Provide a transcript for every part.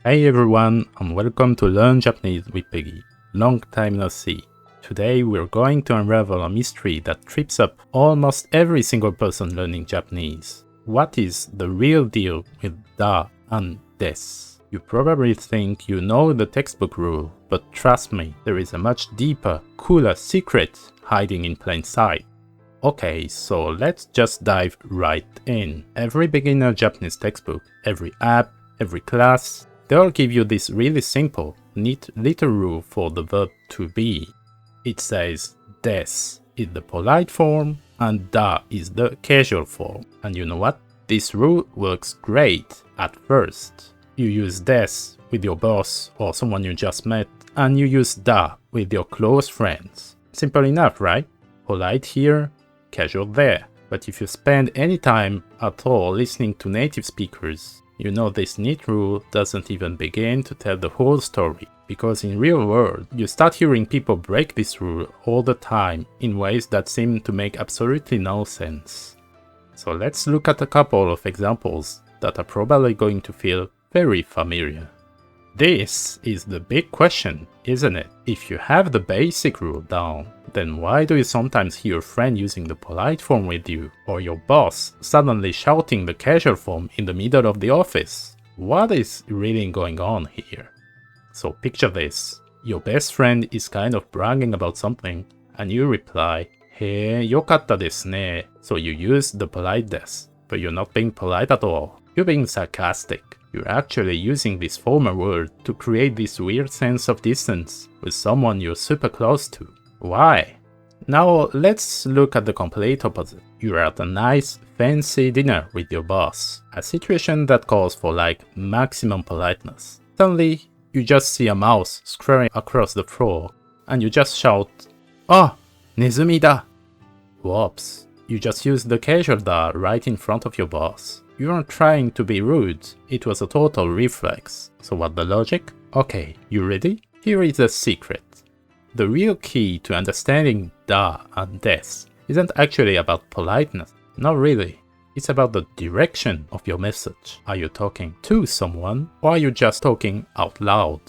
Hey everyone, and welcome to Learn Japanese with Peggy. Long time no see. Today we're going to unravel a mystery that trips up almost every single person learning Japanese. What is the real deal with da and des? You probably think you know the textbook rule, but trust me, there is a much deeper, cooler secret hiding in plain sight. Okay, so let's just dive right in. Every beginner Japanese textbook, every app, every class, they all give you this really simple, neat little rule for the verb to be. It says des is the polite form and da is the casual form. And you know what? This rule works great at first. You use des with your boss or someone you just met, and you use da with your close friends. Simple enough, right? Polite here, casual there. But if you spend any time at all listening to native speakers, you know this neat rule doesn't even begin to tell the whole story, because in real world, you start hearing people break this rule all the time in ways that seem to make absolutely no sense. So let's look at a couple of examples that are probably going to feel very familiar. This is the big question, isn't it? If you have the basic rule down, then why do you sometimes hear your friend using the polite form with you, or your boss suddenly shouting the casual form in the middle of the office? What is really going on here? So picture this. Your best friend is kind of bragging about something, and you reply, "Hey, yokatta desu ne." So you use the polite des, but you're not being polite at all. You're being sarcastic. You're actually using this former word to create this weird sense of distance with someone you're super close to. Why? Now let's look at the complete opposite. You're at a nice, fancy dinner with your boss. A situation that calls for like maximum politeness. Suddenly, you just see a mouse scurrying across the floor, and you just shout, "Ah, nezumi da!" Whoops, you just used the casual da right in front of your boss. You weren't trying to be rude, it was a total reflex. So what the logic? Okay, you ready? Here is the secret. The real key to understanding da and des isn't actually about politeness. Not really. It's about the direction of your message. Are you talking to someone, or are you just talking out loud?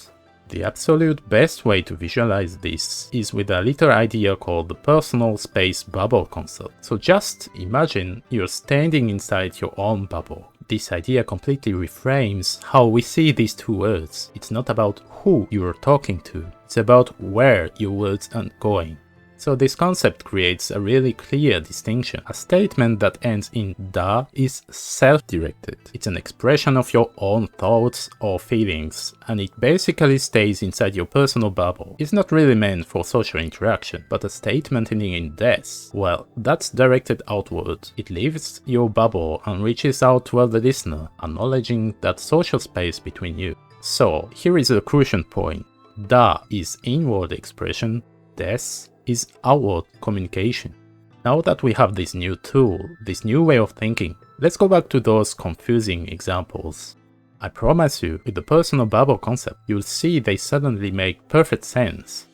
The absolute best way to visualize this is with a little idea called the personal space bubble concept. So just imagine you're standing inside your own bubble. This idea completely reframes how we see these two words. It's not about who you're talking to, it's about where your words are going. So this concept creates a really clear distinction. A statement that ends in da is self-directed. It's an expression of your own thoughts or feelings, and it basically stays inside your personal bubble. It's not really meant for social interaction, but a statement ending in des, well, that's directed outward. It leaves your bubble and reaches out toward the listener, acknowledging that social space between you. So here is a crucial point. Da is inward expression, des is outward communication. Now that we have this new tool, this new way of thinking, let's go back to those confusing examples. I promise you, with the personal bubble concept, you'll see they suddenly make perfect sense.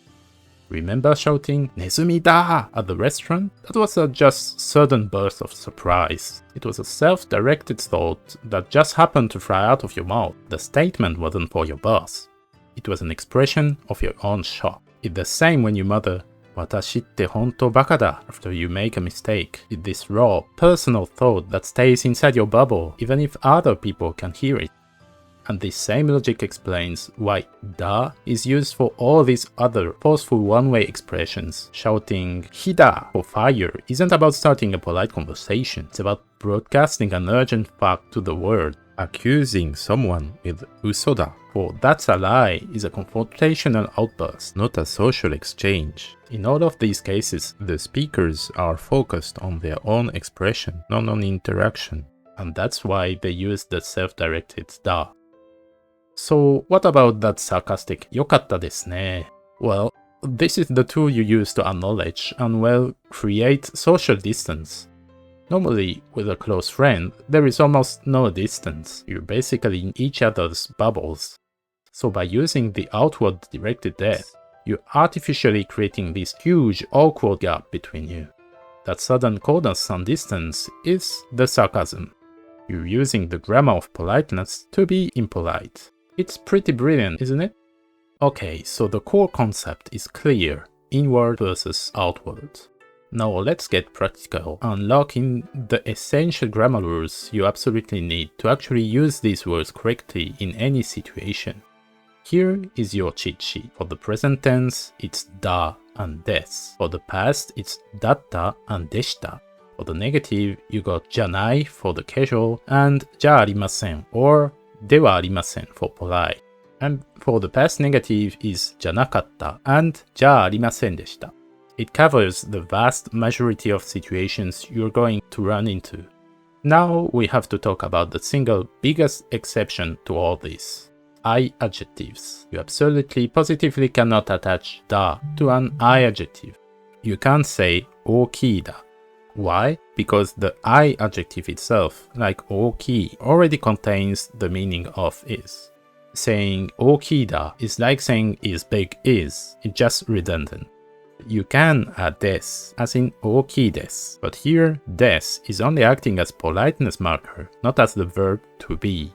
Remember shouting "nezumi da" at the restaurant? That was a just sudden burst of surprise. It was a self-directed thought that just happened to fly out of your mouth. The statement wasn't for your boss. It was an expression of your own shock. It's the same when you mutter "watashi tte hontou baka da" after you make a mistake. It's this raw, personal thought that stays inside your bubble, even if other people can hear it. And this same logic explains why da is used for all these other forceful one-way expressions. Shouting "hida" for fire isn't about starting a polite conversation, it's about broadcasting an urgent fact to the world. Accusing someone with "usoda" for "that's a lie" is a confrontational outburst, not a social exchange. In all of these cases, the speakers are focused on their own expression, not on interaction, and that's why they use the self-directed da. So what about that sarcastic "yokatta desu ne"? Well, this is the tool you use to acknowledge and, well, create social distance. Normally, with a close friend, there is almost no distance. You're basically in each other's bubbles. So by using the outward directed des, you're artificially creating this huge awkward gap between you. That sudden coldness and distance is the sarcasm. You're using the grammar of politeness to be impolite. It's pretty brilliant, isn't it? Okay, so the core concept is clear, inward versus outward. Now let's get practical, unlocking the essential grammar rules you absolutely need to actually use these words correctly in any situation. Here is your cheat sheet. For the present tense, it's da and des. For the past, it's datta and deshita. For the negative, you got janai for the casual and ja arimasen or dewa arimasen for polite. And for the past negative is janakatta and ja arimasen deshita. It covers the vast majority of situations you're going to run into. Now we have to talk about the single biggest exception to all this. I adjectives. You absolutely positively cannot attach da to an I adjective. You can't say okii-da. Why? Because the I adjective itself, like okii, already contains the meaning of is. Saying okii-da is like saying is big is, it's just redundant. You can add des, as in okii desu, but here des is only acting as politeness marker, not as the verb to be.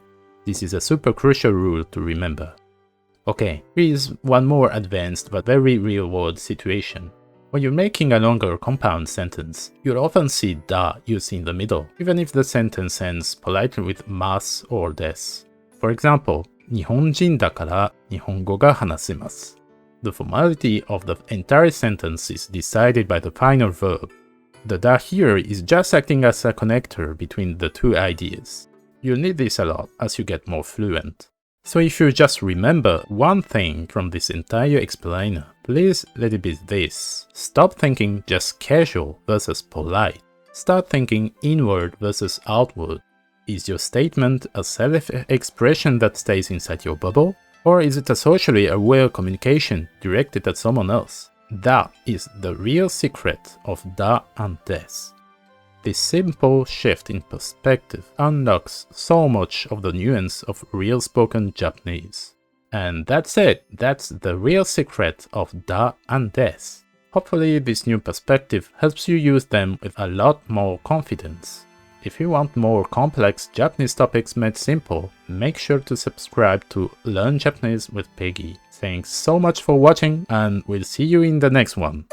This is a super crucial rule to remember. Okay, here is one more advanced but very real-world situation. When you're making a longer compound sentence, you'll often see da used in the middle, even if the sentence ends politely with mas or des. For example, 日本人だから日本語が話せます. The formality of the entire sentence is decided by the final verb. The da here is just acting as a connector between the two ideas. You'll need this a lot as you get more fluent. So if you just remember one thing from this entire explainer, please let it be this. Stop thinking just casual versus polite. Start thinking inward versus outward. Is your statement a self-expression that stays inside your bubble? Or is it a socially aware communication directed at someone else? That is the real secret of da and des. This simple shift in perspective unlocks so much of the nuance of real spoken Japanese. And that's it, that's the real secret of da and des. Hopefully this new perspective helps you use them with a lot more confidence. If you want more complex Japanese topics made simple, make sure to subscribe to Learn Japanese with Peggy. Thanks so much for watching and we'll see you in the next one.